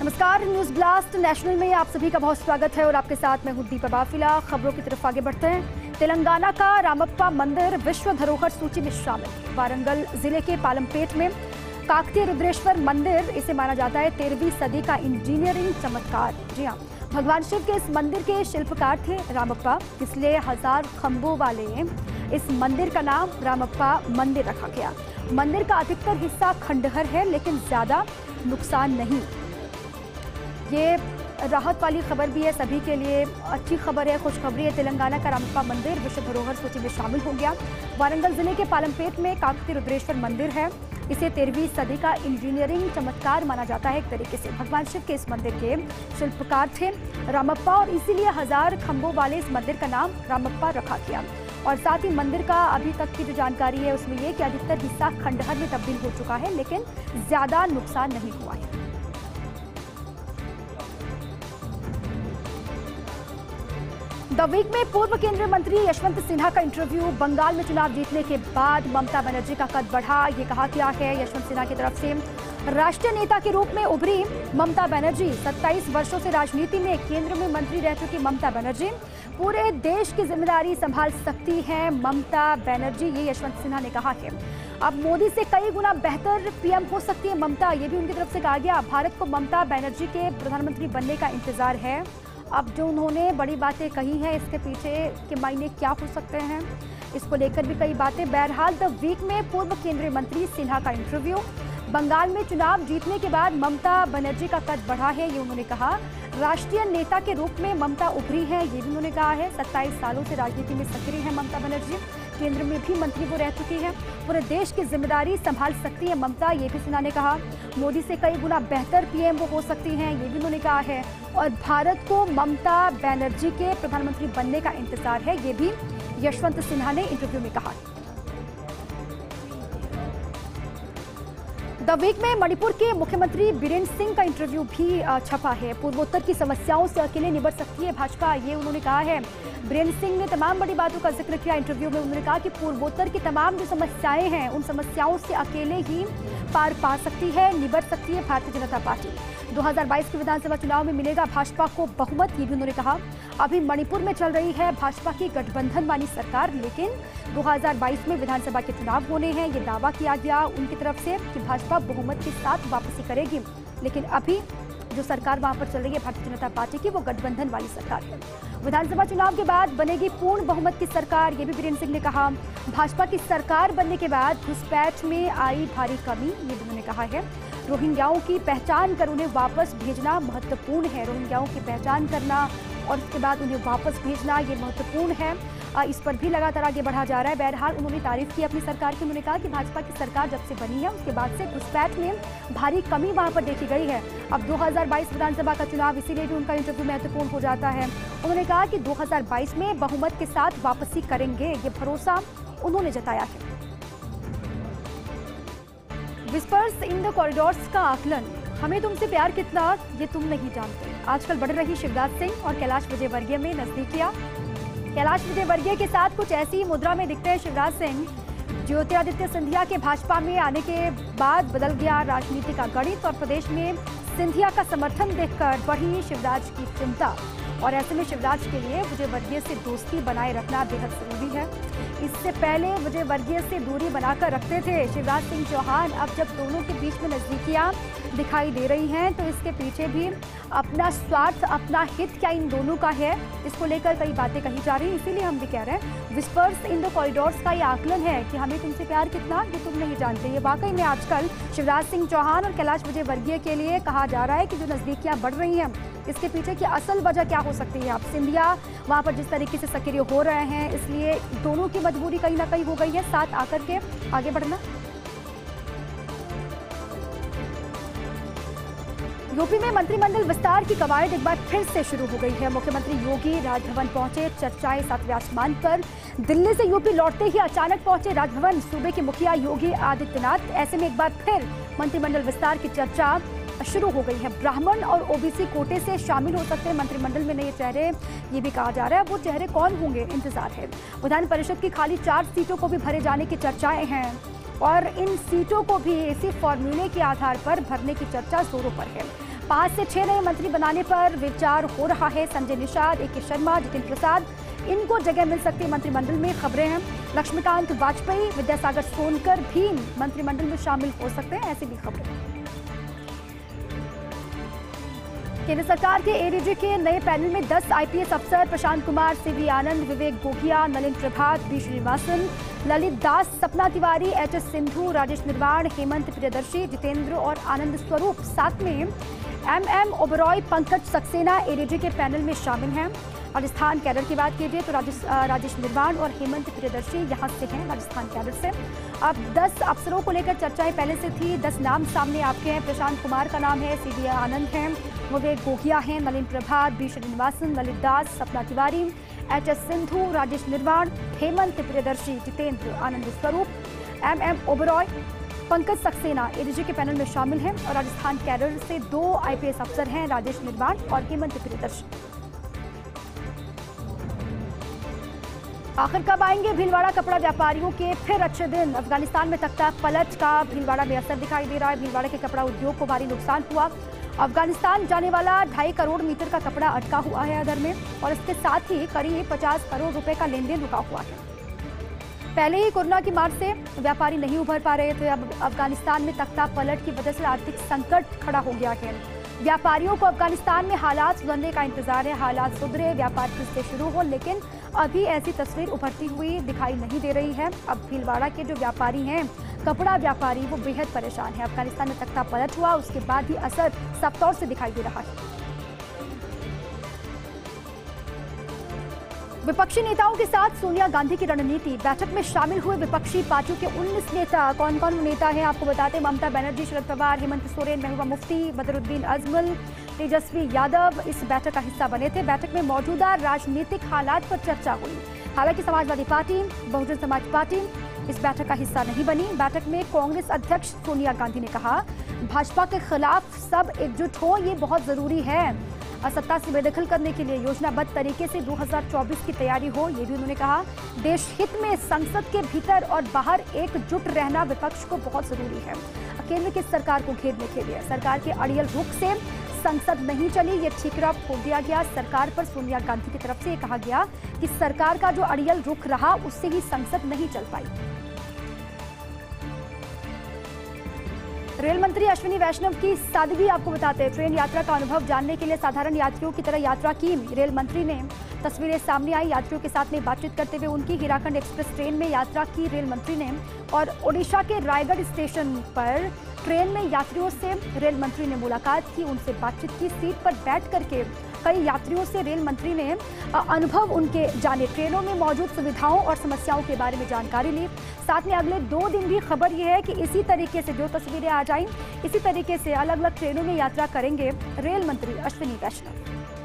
नमस्कार, news blast national में आप सभी का बहुत स्वागत है और आपके साथ मैं हूं दीपा बाफिला। खबरों की तरफ आगे बढ़ते हैं। तेलंगाना का रामप्पा मंदिर विश्व धरोहर सूची में शामिल। वारंगल जिले के पालमपेट में काकतीय रुद्रेश्वर मंदिर, इसे माना जाता है 13वीं सदी का इंजीनियरिंग चमत्कार। जी हाँ, भगवान शिव के इस मंदिर के शिल्पकार थे रामप्पा, इसलिए 1000 खंभों वाले इस मंदिर का नाम रामप्पा मंदिर रखा गया। मंदिर का अधिकतर हिस्सा खंडहर है, लेकिन ज्यादा नुकसान नहीं। ये राहत वाली खबर भी है, सभी के लिए अच्छी खबर है, खुशखबरी है। तेलंगाना का रामप्पा मंदिर विश्व धरोहर सूची में शामिल हो गया। वारंगल जिले के पालमपेट में काकतीय रुद्रेश्वर मंदिर है, इसे 13वीं सदी का इंजीनियरिंग चमत्कार माना जाता है। एक तरीके से भगवान शिव के इस मंदिर के शिल्पकार थे रामप्पा और इसीलिए 1000 खंभों वाले इस मंदिर का नाम रामप्पा रखा गया। और साथ ही मंदिर का अभी तक की जो जानकारी है उसमें ये कि अधिकतर हिस्सा खंडहर में तब्दील हो चुका है, लेकिन ज्यादा नुकसान नहीं हुआ है। द वीक में पूर्व केंद्रीय मंत्री यशवंत सिन्हा का इंटरव्यू। बंगाल में चुनाव जीतने के बाद ममता बनर्जी का कद बढ़ा, ये कहा गया है यशवंत सिन्हा की तरफ से। राष्ट्रीय नेता के रूप में उभरी ममता बनर्जी। 27 वर्षों से राजनीति में केंद्र में मंत्री रह चुकी ममता बनर्जी पूरे देश की जिम्मेदारी संभाल सकती हैं ममता बनर्जी, ये यशवंत सिन्हा ने कहा है। अब मोदी से कई गुना बेहतर पीएम हो सकती है ममता, ये भी उनकी तरफ से कहा गया। भारत को ममता बनर्जी के प्रधानमंत्री बनने का इंतजार है। अब जो उन्होंने बड़ी बातें कही हैं, इसके पीछे के मायने क्या हो सकते हैं, इसको लेकर भी कई बातें। बहरहाल द वीक में पूर्व केंद्रीय मंत्री सिन्हा का इंटरव्यू। बंगाल में चुनाव जीतने के बाद ममता बनर्जी का कद बढ़ा है, ये उन्होंने कहा। राष्ट्रीय नेता के रूप में ममता उभरी है, ये भी उन्होंने कहा है। 27 सालों से राजनीति में सक्रिय है ममता बनर्जी, केंद्र में भी मंत्री वो रह चुकी है। पूरे देश की जिम्मेदारी संभाल सकती है ममता, ये भी सिन्हा ने कहा। मोदी से कई गुना बेहतर पीएम वो हो सकती हैं, ये भी उन्होंने कहा है। और भारत को ममता बनर्जी के प्रधानमंत्री बनने का इंतजार है, ये भी यशवंत सिन्हा ने इंटरव्यू में कहा। द वीक में मणिपुर के मुख्यमंत्री बीरेंद्र सिंह का इंटरव्यू भी छपा है। पूर्वोत्तर की समस्याओं से अकेले निपट सकती है भाजपा, ये उन्होंने कहा है। बीरेंद्र सिंह ने तमाम बड़ी बातों का जिक्र किया इंटरव्यू में। उन्होंने कहा कि पूर्वोत्तर की तमाम जो समस्याएं हैं, उन समस्याओं से अकेले ही पार पा सकती है, निपट सकती है भारतीय जनता पार्टी। 2022 के विधानसभा चुनाव में मिलेगा भाजपा को बहुमत, ये भी उन्होंने कहा। अभी मणिपुर में चल रही है भाजपा की गठबंधन वाली सरकार, लेकिन 2022 में विधानसभा के चुनाव होने हैं, ये दावा किया गया उनकी तरफ से कि भाजपा बहुमत के साथ वापसी करेगी। लेकिन अभी जो सरकार वहां पर चल रही है भारतीय जनता पार्टी की, वो गठबंधन वाली सरकार है। विधानसभा चुनाव के बाद बनेगी पूर्ण बहुमत की सरकार, ये भी बीरेंद्र सिंह ने कहा। भाजपा की सरकार बनने के बाद घुसपैठ में आई भारी कमी, ये भी उन्होंने कहा है। रोहिंग्याओं की पहचान कर उन्हें वापस भेजना महत्वपूर्ण है। रोहिंग्याओं की पहचान करना और उसके बाद उन्हें वापस भेजना, ये महत्वपूर्ण है। इस पर भी लगातार आगे बढ़ा जा रहा है। बहरहाल उन्होंने तारीफ की अपनी सरकार की। उन्होंने कहा कि भाजपा की सरकार जब से बनी है उसके बाद से घुसपैठ में भारी कमी वहां पर देखी गई है। अब 2022 विधानसभा का चुनाव, इसीलिए भी उनका इंटरव्यू महत्वपूर्ण हो जाता है। उन्होंने कहा कि 2022 में बहुमत के साथ वापसी करेंगे, ये भरोसा उन्होंने जताया है। विस्पर्स इन द कॉरिडोर्स का आकलन। हमें तुमसे प्यार कितना ये तुम नहीं जानते। आजकल बढ़ रही शिवराज सिंह और कैलाश विजयवर्गीय में नजदीकियां। कैलाश विजयवर्गीय के साथ कुछ ऐसी मुद्रा में दिखते हैं शिवराज सिंह। ज्योतिरादित्य सिंधिया के भाजपा में आने के बाद बदल गया राजनीति का गणित और प्रदेश में सिंधिया का समर्थन देखकर बढ़ी शिवराज की चिंता। और ऐसे में शिवराज के लिए विजयवर्गीय से दोस्ती बनाए रखना बेहद जरूरी है। इससे पहले विजयवर्गीय से दूरी बनाकर रखते थे शिवराज सिंह चौहान। अब जब दोनों के बीच में नजदीकियां दिखाई दे रही हैं, तो इसके पीछे भी अपना स्वार्थ, अपना हित क्या इन दोनों का है, इसको लेकर कई बातें कही जा रही हैं। इसीलिए हम भी कह रहे हैं विस्पर्स इन द कॉरिडोर्स का ये आकलन है कि हमें तुमसे प्यार कितना ये तुम नहीं जानते। ये वाकई में आजकल शिवराज सिंह चौहान और कैलाश विजयवर्गीय के लिए कहा जा रहा है कि जो नजदीकियां बढ़ रही हैं, इसके पीछे की असल वजह क्या हो सकती है। अब सिंधिया वहां पर जिस तरीके से सक्रिय हो रहे हैं, इसलिए दोनों की मजबूरी कहीं ना कहीं हो गई है साथ आकर के आगे बढ़ना। यूपी में मंत्रिमंडल विस्तार की कवायद एक बार फिर से शुरू हो गई है। मुख्यमंत्री योगी राजभवन पहुंचे, चर्चाएं सातवें आसमान पर। दिल्ली से यूपी लौटते ही अचानक पहुंचे राजभवन सूबे के मुखिया योगी आदित्यनाथ। ऐसे में एक बार फिर मंत्रिमंडल विस्तार की चर्चा शुरू हो गई है। ब्राह्मण और ओबीसी कोटे से शामिल हो सकते हैं मंत्रिमंडल में नए चेहरे, ये भी कहा जा रहा है। वो चेहरे कौन होंगे, इंतजार है। विधान परिषद की खाली 4 सीटों को भी भरे जाने की चर्चाएं हैं और इन सीटों को भी इसी फॉर्मूले के आधार पर भरने की चर्चा जोरों पर है। 5 से 6 नए मंत्री बनाने पर विचार हो रहा है। संजय निषाद, AK शर्मा, जितेंद्र प्रसाद, इनको जगह मिल सकती है मंत्रिमंडल में, खबरें हैं। लक्ष्मीकांत वाजपेयी, विद्यासागर सोनकर भी मंत्रिमंडल में शामिल हो सकते हैं, ऐसी भी खबरें। केंद्र सरकार के ADG के नए पैनल में 10 IPS अफसर प्रशांत कुमार, CV आनंद, विवेक गोहिया, नलिन प्रभात, B श्रीनिवासन, ललित दास, सपना तिवारी, HS सिंधु, राजेश निर्वाण, हेमंत प्रियदर्शी, जितेंद्र और आनंद स्वरूप, साथ में MM ओबरॉय, पंकज सक्सेना ADG के पैनल में शामिल हैं। राजस्थान कैडर की बात कीजिए तो राजेश निर्वाण और हेमंत प्रियदर्शी यहाँ से हैं, राजस्थान कैडर से। अब 10 अफसरों को लेकर चर्चाएं पहले से थी। 10 नाम सामने आपके हैं। प्रशांत कुमार का नाम है, CV आनंद हैं, विवेक गोहिया हैं, नलिन प्रभात, B श्रीनिवासन, ललित दास, सपना तिवारी, HS सिंधु, राजेश निर्वाण, हेमंत प्रियदर्शी, जितेंद्र, आनंद स्वरूप, MM ओबरॉय, पंकज सक्सेना ADG के पैनल में शामिल हैं। और राजस्थान कैडर से 2 IPS अफसर हैं, राजेश निर्वाण और हेमंत प्रियदर्शी। आखिर कब आएंगे भीलवाड़ा कपड़ा व्यापारियों के फिर अच्छे दिन? अफगानिस्तान में तख्ता पलट का भीलवाड़ा में असर दिखाई दे रहा है। भीलवाड़ा के कपड़ा उद्योग को भारी नुकसान हुआ। अफगानिस्तान जाने वाला 2.5 करोड़ मीटर का कपड़ा अटका हुआ है अदर में, और इसके साथ ही करीब 50 करोड़ रुपए का लेन देन रुका हुआ है। पहले ही कोरोना की मार से व्यापारी नहीं उभर पा रहे थे। अब अफगानिस्तान में तख्ता पलट की वजह से आर्थिक संकट खड़ा हो गया है। व्यापारियों को अफगानिस्तान में हालात सुधरने का इंतजार है। हालात सुधरे, व्यापार फिर से शुरू हो, लेकिन अभी ऐसी तस्वीर उभरती हुई दिखाई नहीं दे रही है। अब भीलवाड़ा के जो व्यापारी हैं, कपड़ा व्यापारी, वो बेहद परेशान है। अफगानिस्तान में तख्ता पलट हुआ, उसके बाद ही असर साफ तौर से दिखाई दे रहा है। विपक्षी नेताओं के साथ सोनिया गांधी की रणनीति। बैठक में शामिल हुए विपक्षी पार्टियों के 19 नेता। कौन कौन नेता हैं आपको बताते हैं। ममता बनर्जी, शरद पवार, हेमंत सोरेन, महबूबा मुफ्ती, बदरुद्दीन अजमल, तेजस्वी यादव इस बैठक का हिस्सा बने थे। बैठक में मौजूदा राजनीतिक हालात पर चर्चा हुई। हालांकि समाजवादी पार्टी, बहुजन समाज पार्टी इस बैठक का हिस्सा नहीं बनी। बैठक में कांग्रेस अध्यक्ष सोनिया गांधी ने कहा, भाजपा के खिलाफ सब एकजुट हो, ये बहुत जरूरी है। सत्ता से बेदखल करने के लिए योजनाबद्ध तरीके से 2024 की तैयारी हो, ये भी उन्होंने कहा। देश हित में संसद के भीतर और बाहर एकजुट रहना विपक्ष को बहुत जरूरी है। केंद्र की सरकार को घेरने के लिए सरकार के अड़ियल रुख से संसद नहीं चली, ये ठीकरा फोड़ दिया गया सरकार पर। सोनिया गांधी की तरफ से ये कहा गया कि सरकार का जो अड़ियल रुख रहा, उससे ही संसद नहीं चल पाई। रेल मंत्री अश्विनी वैष्णव की सादगी आपको बताते हैं। ट्रेन यात्रा का अनुभव जानने के लिए साधारण यात्रियों की तरह यात्रा की रेल मंत्री ने। तस्वीरें सामने आई यात्रियों के साथ में बातचीत करते हुए उनकी। हीराखंड एक्सप्रेस ट्रेन में यात्रा की रेल मंत्री ने, और ओडिशा के रायगढ़ स्टेशन पर ट्रेन में यात्रियों से रेल मंत्री ने मुलाकात की, उनसे बातचीत की। सीट पर बैठ करके कई यात्रियों से रेल मंत्री ने अनुभव उनके जाने, ट्रेनों में मौजूद सुविधाओं और समस्याओं के बारे में जानकारी ली। साथ में अगले 2 दिन भी खबर यह है कि इसी तरीके से जो तस्वीरें आ जाएं, इसी तरीके से अलग अलग ट्रेनों में यात्रा करेंगे रेल मंत्री अश्विनी वैष्णव।